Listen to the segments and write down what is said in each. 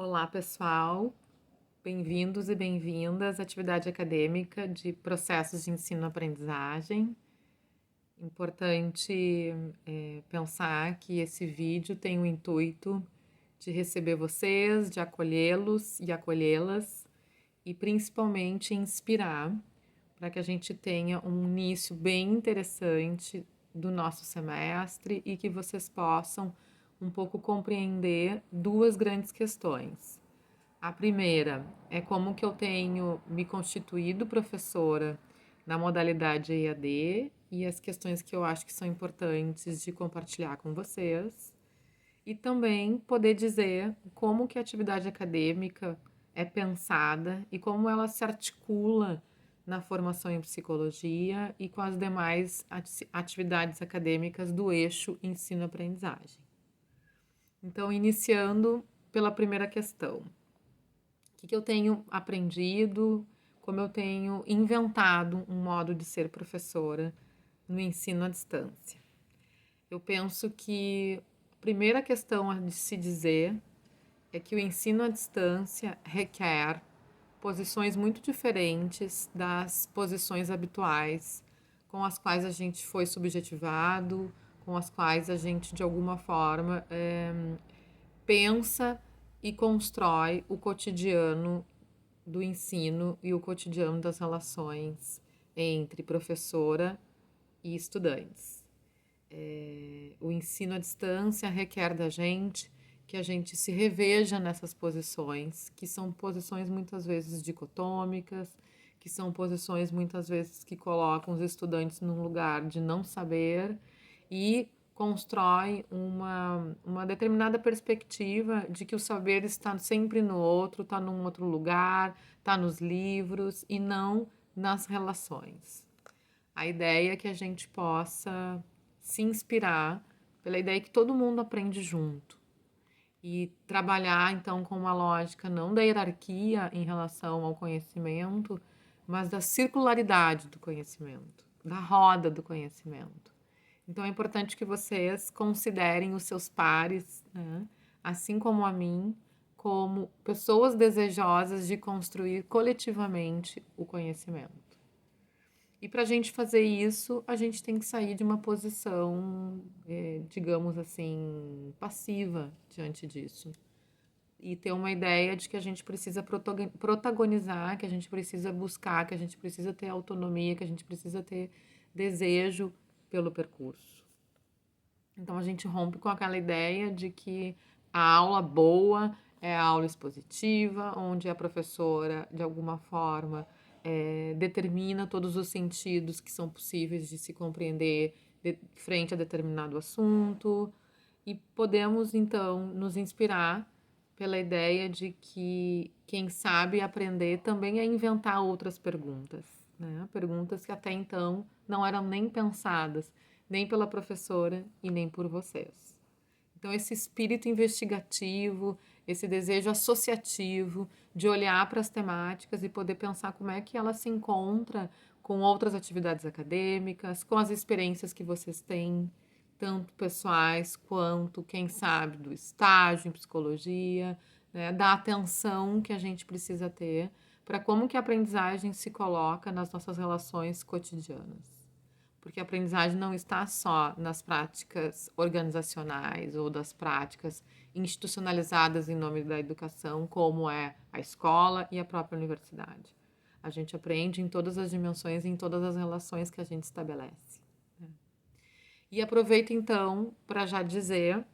Olá, pessoal. Bem-vindos e bem-vindas à atividade acadêmica de processos de ensino-aprendizagem. Importante pensar que esse vídeo tem o intuito de receber vocês, de acolhê-los e acolhê-las e principalmente inspirar para que a gente tenha um início bem interessante do nosso semestre e que vocês possam um pouco compreender duas grandes questões. A primeira é como que eu tenho me constituído professora na modalidade EAD e as questões que eu acho que são importantes de compartilhar com vocês. E também poder dizer como que a atividade acadêmica é pensada e como ela se articula na formação em psicologia e com as demais atividades acadêmicas do eixo ensino-aprendizagem. Então, iniciando pela primeira questão. O que eu tenho aprendido, como eu tenho inventado um modo de ser professora no ensino à distância. Eu penso que a primeira questão a de se dizer é que o ensino à distância requer posições muito diferentes das posições habituais com as quais a gente foi subjetivado, com as quais a gente de alguma forma pensa e constrói o cotidiano do ensino e o cotidiano das relações entre professora e estudantes. O ensino à distância requer da gente que a gente se reveja nessas posições, que são posições muitas vezes dicotômicas, que são posições muitas vezes que colocam os estudantes num lugar de não saber e constrói uma determinada perspectiva de que o saber está sempre no outro, está num outro lugar, está nos livros e não nas relações. A ideia é que a gente possa se inspirar pela ideia que todo mundo aprende junto e trabalhar então com uma lógica não da hierarquia em relação ao conhecimento, mas da circularidade do conhecimento, da roda do conhecimento. Então é importante que vocês considerem os seus pares, né, assim como a mim, como pessoas desejosas de construir coletivamente o conhecimento. E para a gente fazer isso, a gente tem que sair de uma posição, digamos assim, passiva diante disso. E ter uma ideia de que a gente precisa protagonizar, que a gente precisa buscar, que a gente precisa ter autonomia, que a gente precisa ter desejo pelo percurso. Então a gente rompe com aquela ideia de que a aula boa é a aula expositiva, onde a professora, de alguma forma, determina todos os sentidos que são possíveis de se compreender frente a determinado assunto. E podemos, então, nos inspirar pela ideia de que quem sabe aprender também é inventar outras perguntas, né? Perguntas que até então não eram nem pensadas, nem pela professora e nem por vocês. Então, esse espírito investigativo, esse desejo associativo de olhar para as temáticas e poder pensar como é que ela se encontra com outras atividades acadêmicas, com as experiências que vocês têm, tanto pessoais quanto, quem sabe, do estágio em psicologia, né, da atenção que a gente precisa ter para como que a aprendizagem se coloca nas nossas relações cotidianas. Porque a aprendizagem não está só nas práticas organizacionais ou das práticas institucionalizadas em nome da educação, como é a escola e a própria universidade. A gente aprende em todas as dimensões, em todas as relações que a gente estabelece. E aproveito então para já dizer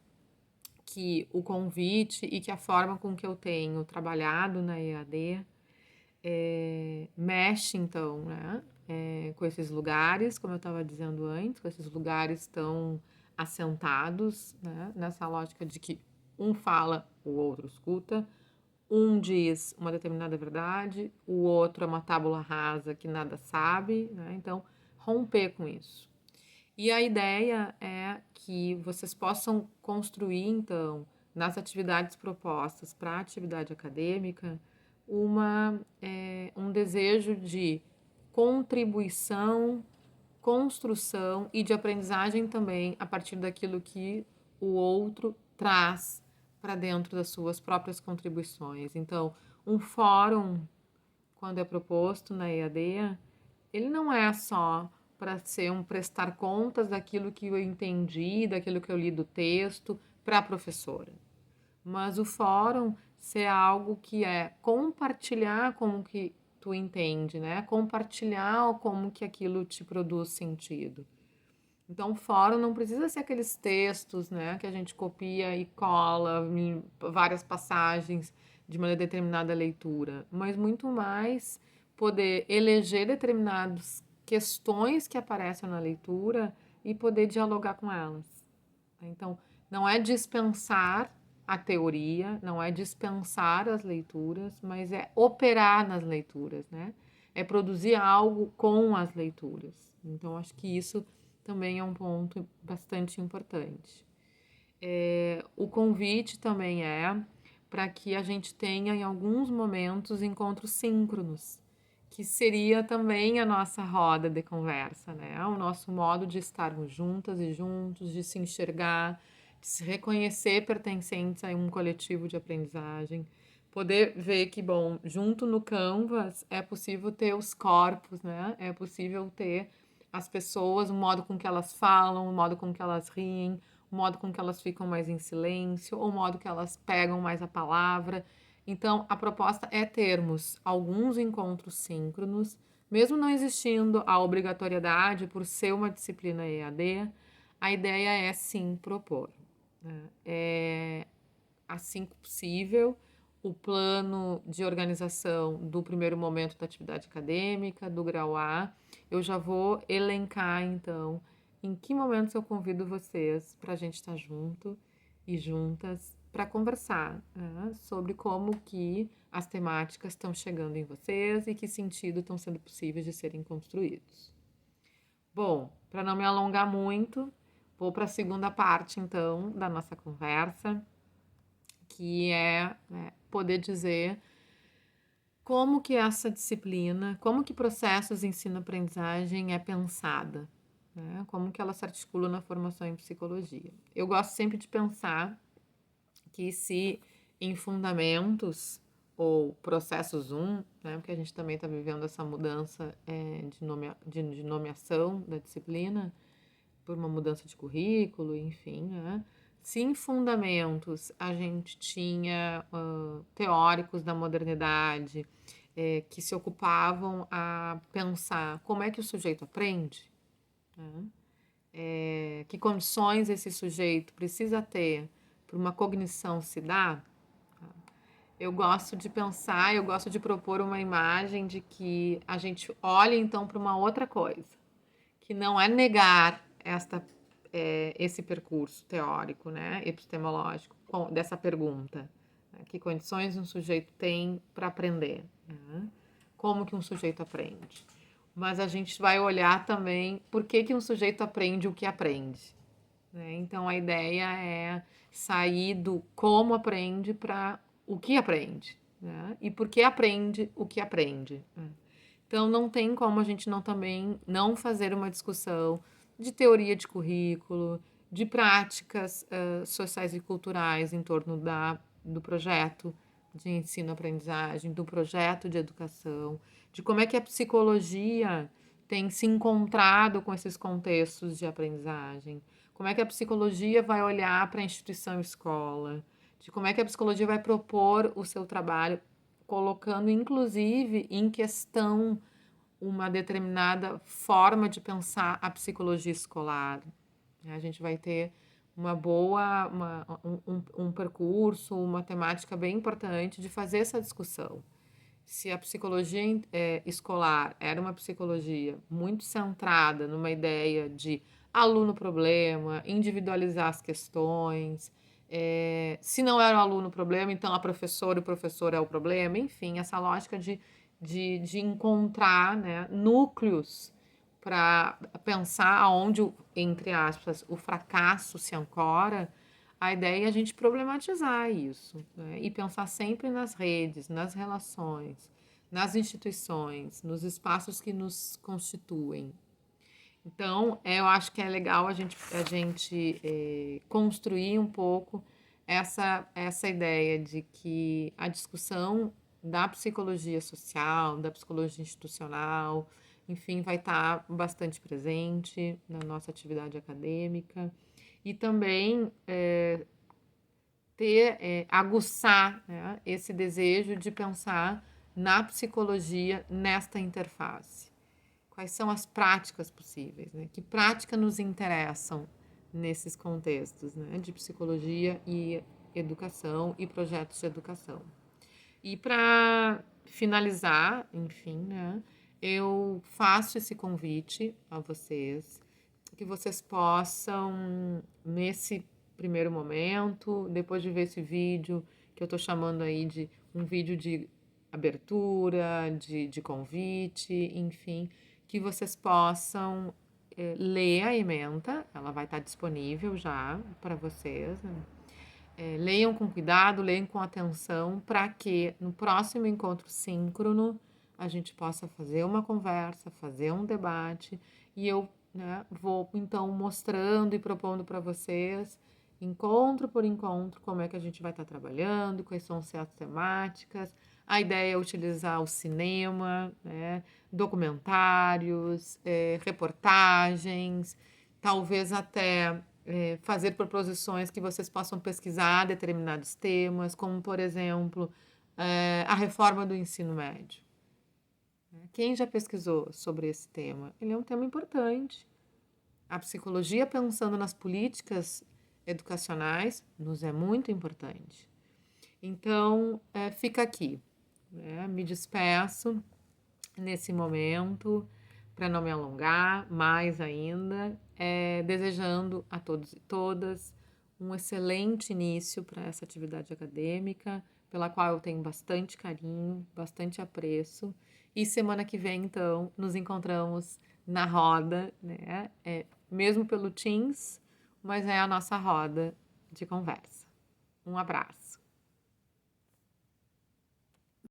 que o convite e que a forma com que eu tenho trabalhado na EAD mexe então, né, com esses lugares, como eu estava dizendo antes, com esses lugares estão assentados, né, nessa lógica de que um fala, o outro escuta, um diz uma determinada verdade, o outro é uma tábula rasa que nada sabe, né, então romper com isso. E a ideia é que vocês possam construir, então, nas atividades propostas para a atividade acadêmica, um desejo de contribuição, construção e de aprendizagem também a partir daquilo que o outro traz para dentro das suas próprias contribuições. Então, um fórum, quando é proposto na EAD, ele não é só para ser um prestar contas daquilo que eu entendi, daquilo que eu li do texto para a professora. Mas o fórum ser algo que é compartilhar como que tu entende, né? Compartilhar como que aquilo te produz sentido. Então, o fórum não precisa ser aqueles textos, né, que a gente copia e cola em várias passagens de uma determinada leitura, mas muito mais poder eleger determinadas questões que aparecem na leitura e poder dialogar com elas. Então, não é dispensar a teoria, não é dispensar as leituras, mas é operar nas leituras, né? É produzir algo com as leituras. Então, acho que isso também é um ponto bastante importante. O convite também é para que a gente tenha, em alguns momentos, encontros síncronos, que seria também a nossa roda de conversa, né? O nosso modo de estarmos juntas e juntos, de se enxergar, de se reconhecer pertencentes a um coletivo de aprendizagem, poder ver que, bom, junto no Canvas é possível ter os corpos, né? É possível ter as pessoas, o modo com que elas falam, o modo com que elas riem, o modo com que elas ficam mais em silêncio, ou o modo que elas pegam mais a palavra. Então, a proposta é termos alguns encontros síncronos, mesmo não existindo a obrigatoriedade por ser uma disciplina EAD, a ideia é sim propor, né? Assim que possível, o plano de organização do primeiro momento da atividade acadêmica, do grau A, eu já vou elencar então em que momentos eu convido vocês para a gente estar junto e juntas para conversar, né, sobre como que as temáticas estão chegando em vocês e que sentido estão sendo possíveis de serem construídos. Bom, para não me alongar muito, vou para a segunda parte então da nossa conversa, que é, né, poder dizer como que essa disciplina, como que processos de ensino-aprendizagem é pensada, né? Como que ela se articula na formação em psicologia. Eu gosto sempre de pensar que se em fundamentos ou processos 1, né, porque a gente também está vivendo essa mudança de nomeação da disciplina, por uma mudança de currículo, enfim, né? Se em fundamentos a gente tinha teóricos da modernidade que se ocupavam a pensar como é que o sujeito aprende, né? Que condições esse sujeito precisa ter para uma cognição se dar, eu gosto de pensar, eu gosto de propor uma imagem de que a gente olha então para uma outra coisa, que não é negar esse percurso teórico, né, epistemológico, dessa pergunta, né, que condições um sujeito tem para aprender, né? Como que um sujeito aprende. Mas a gente vai olhar também por que um sujeito aprende o que aprende, né? Então, a ideia é sair do como aprende para o que aprende, né? E por que aprende o que aprende, né? Então, não tem como a gente não também não fazer uma discussão de teoria de currículo, de práticas sociais e culturais em torno do projeto de ensino-aprendizagem, do projeto de educação, de como é que a psicologia tem se encontrado com esses contextos de aprendizagem, como é que a psicologia vai olhar para a instituição escola, de como é que a psicologia vai propor o seu trabalho, colocando inclusive em questão uma determinada forma de pensar a psicologia escolar. A gente vai ter um percurso, uma temática bem importante de fazer essa discussão. Se a psicologia escolar era uma psicologia muito centrada numa ideia de aluno-problema, individualizar as questões, se não era o aluno o problema, então a professora e o professor é o problema, enfim, essa lógica de encontrar, né, núcleos para pensar aonde, entre aspas, o fracasso se ancora, a ideia é a gente problematizar isso, né? E pensar sempre nas redes, nas relações, nas instituições, nos espaços que nos constituem. Então, eu acho que é legal a gente construir um pouco essa ideia de que a discussão da psicologia social, da psicologia institucional, enfim, vai estar bastante presente na nossa atividade acadêmica e também aguçar, né, esse desejo de pensar na psicologia nesta interface. Quais são as práticas possíveis, né? Que práticas nos interessam nesses contextos, né, de psicologia e educação e projetos de educação. E para finalizar, enfim, né, eu faço esse convite a vocês, que vocês possam, nesse primeiro momento, depois de ver esse vídeo, que eu estou chamando aí de um vídeo de abertura, de convite, enfim, que vocês possam ler a ementa, ela vai estar disponível já para vocês, né? Leiam com cuidado, leiam com atenção, para que no próximo encontro síncrono a gente possa fazer uma conversa, fazer um debate, e eu, né, vou então mostrando e propondo para vocês, encontro por encontro, como é que a gente vai estar trabalhando, quais são as temáticas. A ideia é utilizar o cinema, né, documentários, reportagens, talvez até fazer proposições que vocês possam pesquisar determinados temas, como, por exemplo, a reforma do ensino médio. Quem já pesquisou sobre esse tema? Ele é um tema importante. A psicologia pensando nas políticas educacionais nos é muito importante. Então, fica aqui, né? Me despeço nesse momento, para não me alongar mais ainda, desejando a todos e todas um excelente início para essa atividade acadêmica, pela qual eu tenho bastante carinho, bastante apreço. E semana que vem, então, nos encontramos na roda, né? Mesmo pelo Teams, mas é a nossa roda de conversa. Um abraço.